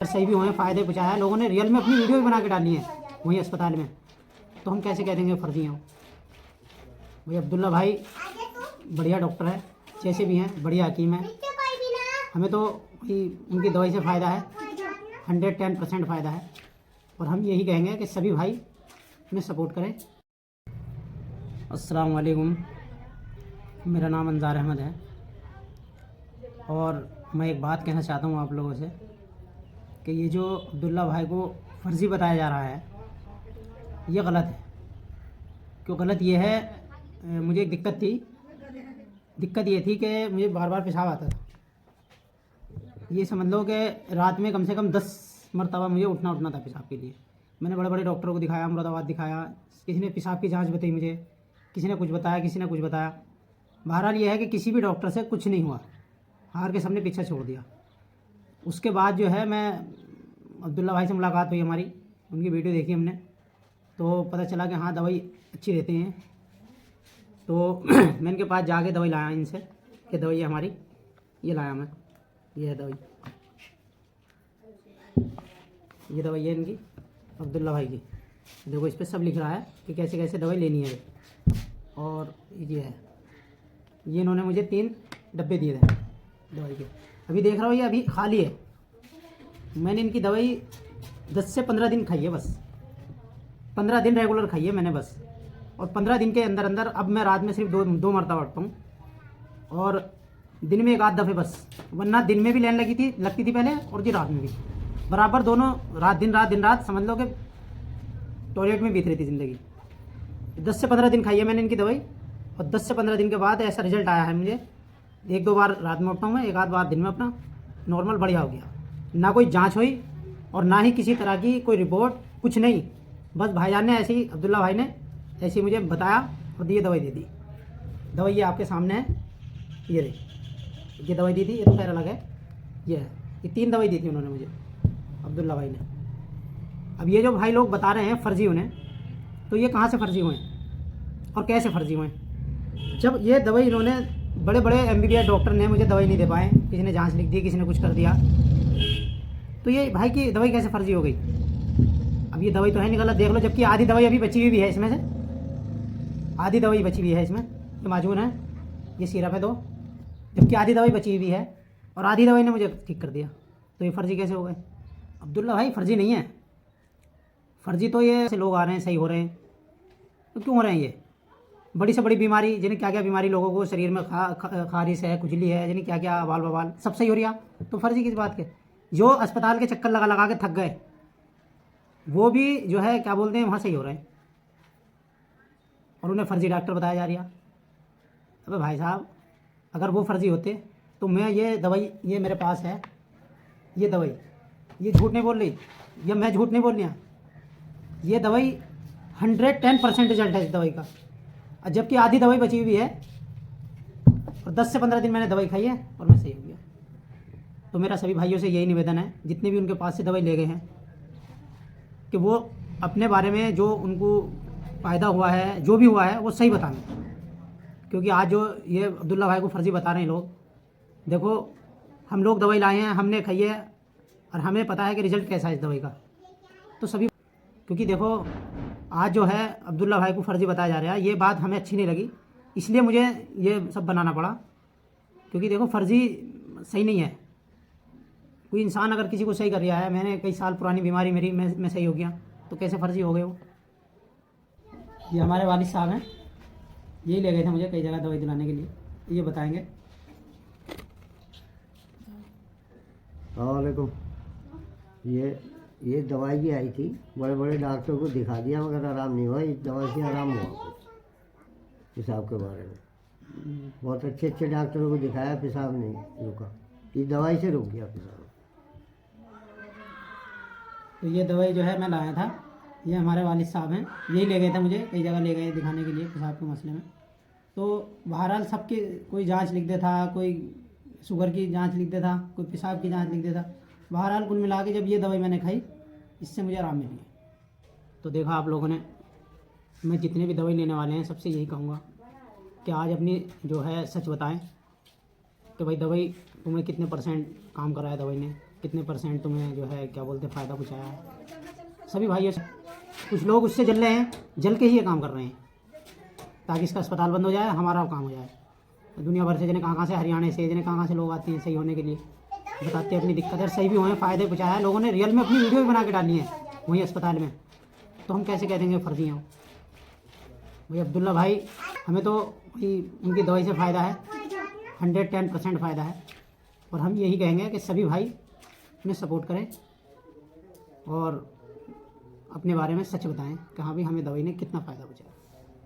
सही भी हुए, फ़ायदे पहुँचाया, लोगों ने रियल में अपनी वीडियो भी बना के डाली है वहीं अस्पताल में, तो हम कैसे कह देंगे फर्जी हैं। भाई अब्दुल्ला भाई बढ़िया डॉक्टर है, जैसे भी हैं बढ़िया हकीम है। हमें तो उनकी दवाई से फ़ायदा है, 110% फ़ायदा है। और हम यही कहेंगे कि सभी भाई हमें सपोर्ट करें। अस्सलाम वालेकुम, मेरा नाम अंजार अहमद है और मैं एक बात कहना चाहता हूँ आप लोगों से कि ये जो अब्दुल्ला भाई को फ़र्ज़ी बताया जा रहा है ये गलत है। क्यों गलत ये है, मुझे एक दिक्कत ये थी कि मुझे बार बार पेशाब आता था। ये समझ लो कि रात में कम से कम 10 मरतबा मुझे उठना था पेशाब के लिए। मैंने बड़े बड़े डॉक्टरों को दिखाया, मुरादाबाद दिखाया, किसी ने पेशाब की जांच बताई मुझे, किसी ने कुछ बताया, किसी ने कुछ बताया। बहरहाल ये है कि किसी भी डॉक्टर से कुछ नहीं हुआ, हार के सबने पीछा छोड़ दिया। उसके बाद जो है मैं अब्दुल्ला भाई से मुलाकात हुई हमारी, उनकी वीडियो देखी हमने, तो पता चला कि हाँ दवाई अच्छी देते हैं। तो मैं इनके पास जाके दवाई लाया इनसे कि दवाई है हमारी, ये लाया मैं, ये है दवाई, ये दवाई है इनकी अब्दुल्ला भाई की। देखो इस पर सब लिख रहा है कि कैसे कैसे दवाई लेनी है। और ये है, ये इन्होंने मुझे 3 डब्बे दिए थे दवाई के। अभी देख रहा हूँ ये अभी खाली है। मैंने इनकी दवाई 10 से 15 दिन खाई है बस, 15 दिन रेगुलर खाई है मैंने बस। और 15 दिन के अंदर अंदर अब मैं रात में सिर्फ दो मरतबा उठता हूँ और दिन में 1 आध दफ़े बस, वरना दिन में भी लेने लगती थी पहले और जी रात में भी बराबर, दोनों दिन रात समझ लो कि टॉयलेट में बीत रही थी ज़िंदगी। 10 से 15 दिन खाई है मैंने इनकी दवाई और 10 से 15 दिन के बाद ऐसा रिजल्ट आया है मुझे। 1-2 बार रात में उठता हूँ मैं, 1 आध बार दिन में अपना नॉर्मल बढ़िया हो गया। ना कोई जांच हुई और ना ही किसी तरह की कोई रिपोर्ट, कुछ नहीं। बस भाईजान ने ऐसे ही, अब्दुल्ला भाई ने ऐसे ही मुझे बताया और दिए, दवाई दे दी। दवाई ये आपके सामने है, ये देखिए, ये दवाई दी थी, ये तो खैर अलग है, ये है, ये 3 दवाई दी थी उन्होंने मुझे, अब्दुल्ला भाई ने। अब ये जो भाई लोग बता रहे हैं फ़र्ज़ी उन्हें, तो ये कहाँ से फ़र्ज़ी हुए और कैसे फ़र्ज़ी हुए? जब ये दवाई इन्होंने, बड़े बड़े MBBS डॉक्टर ने मुझे दवाई नहीं दे पाए, किसी ने जांच लिख दी, किसी ने कुछ कर दिया, तो ये भाई की दवाई कैसे फ़र्ज़ी हो गई? अब ये दवाई तो है नहीं गलत, देख लो, जबकि आधी दवाई अभी बची हुई भी है इसमें से, आधी दवाई बची हुई है इसमें, ये माजून है, ये सिरप है 2, जबकि आधी दवाई बची हुई भी है और आधी दवाई ने मुझे ठीक कर दिया। तो ये फ़र्ज़ी कैसे हो गए? अब्दुल्ला भाई फ़र्ज़ी नहीं है, फ़र्ज़ी तो ये ऐसे लोग आ रहे हैं, सही हो रहे हैं। तो क्यों हो रहे हैं ये? बड़ी से बड़ी बीमारी, जिन्हें क्या क्या बीमारी लोगों को शरीर में खारिश है, खुजली है, जिन्हें क्या क्या बाल बवाल सब सही हो रहा, तो फ़र्ज़ी किस बात के? जो अस्पताल के चक्कर लगा लगा के थक गए वो भी जो है क्या बोलते हैं वहाँ सही हो रहे हैं और उन्हें फ़र्ज़ी डॉक्टर बताया जा रहा। अबे भाई साहब, अगर वो फ़र्ज़ी होते तो मैं ये दवाई, ये मेरे पास है ये दवाई, ये झूठ नहीं बोल रही, ये मैं झूठ नहीं बोल रहा, ये दवाई 110% रिजल्ट है इस दवाई का। जबकि आधी दवाई बची हुई है और 10 से 15 दिन मैंने दवाई खाई है और मैं सही हो गया। तो मेरा सभी भाइयों से यही निवेदन है, जितने भी उनके पास से दवाई ले गए हैं, कि वो अपने बारे में जो उनको फ़ायदा हुआ है, जो भी हुआ है, वो सही बताएं। क्योंकि आज जो ये अब्दुल्ला भाई को फ़र्ज़ी बता रहे हैं लोग, देखो हम लोग दवाई लाए हैं, हमने खाई है और हमें पता है कि रिज़ल्ट कैसा है इस दवाई का। तो सभी, क्योंकि देखो आज जो है अब्दुल्ला भाई को फ़र्ज़ी बताया जा रहा है, ये बात हमें अच्छी नहीं लगी, इसलिए मुझे ये सब बनाना पड़ा। क्योंकि देखो फ़र्ज़ी सही नहीं है। कोई इंसान अगर किसी को सही कर रहा है, मैंने कई साल पुरानी बीमारी मेरी, मैं सही हो गया, तो कैसे फ़र्ज़ी हो गए वो? ये हमारे वालिद साहब हैं, यही ले गए थे मुझे कई जगह दवाई दिलाने के लिए, ये बताएंगे। वालेकुम। ये दवाई भी आई थी, बड़े बड़े डॉक्टर को दिखा दिया मगर आराम नहीं हुआ। इस दवाई से आराम हुआ पेशाब के बारे में। बहुत अच्छे अच्छे डॉक्टरों को दिखाया, पेशाब नहीं रुका, इस दवाई से रुक गया पेशाब। तो ये दवाई जो है मैं लाया था, ये हमारे वालिद साहब हैं, यही ले गए थे मुझे कई जगह ले गए दिखाने के लिए पेशाब के मसले में। तो बहरहाल सबकी कोई जांच लिख देता, कोई शुगर की जांच लिख देता, कोई पेशाब की जांच लिख देता। बहरहाल कुल मिला के जब ये दवाई मैंने खाई, इससे मुझे आराम मिल गया। तो देखा आप लोगों ने, मैं जितने भी दवाई लेने वाले हैं सबसे यही कहूँगा कि आज अपनी जो है सच बताएं कि भाई दवाई तुम्हें कितने % काम करा है दवाई ने, कितने % तुम्हें जो है क्या बोलते फ़ायदा पहुँचाया है। सभी भाइयों से कुछ लोग उससे जल रहे हैं, जल के ही ये काम कर रहे हैं ताकि इसका अस्पताल बंद हो जाए, हमारा काम हो जाए। दुनिया भर से जने कहाँ से, हरियाणा से जने कहाँ से लोग आते हैं सही होने के लिए, बताते हैं अपनी दिक्कत है, सही भी हुए, फ़ायदे पहुँचाया है लोगों ने, रियल में अपनी वीडियो भी बना के डाली है वहीं अस्पताल में। तो हम कैसे कह देंगे फर्जी हैं भाई। अब्दुल्ला भाई हमें तो भाई उनकी दवाई से फ़ायदा है, 110% फ़ायदा है। और हम यही कहेंगे कि सभी भाई उन्हें सपोर्ट करें और अपने बारे में सच बताएं कि हाँ भाई हमें दवाई ने कितना फ़ायदा पहुँचाया।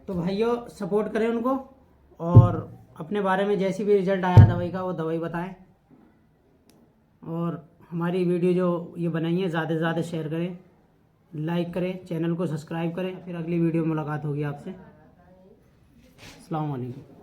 तो भाइयों सपोर्ट करें उनको और अपने बारे में जैसी भी रिजल्ट आया दवाई का वो दवाई बताएं। और हमारी वीडियो जो ये बनाई है ज़्यादा से ज़्यादा शेयर करें, लाइक करें, चैनल को सब्सक्राइब करें। फिर अगली वीडियो में मुलाकात होगी आपसे। अस्सलाम वालेकुम।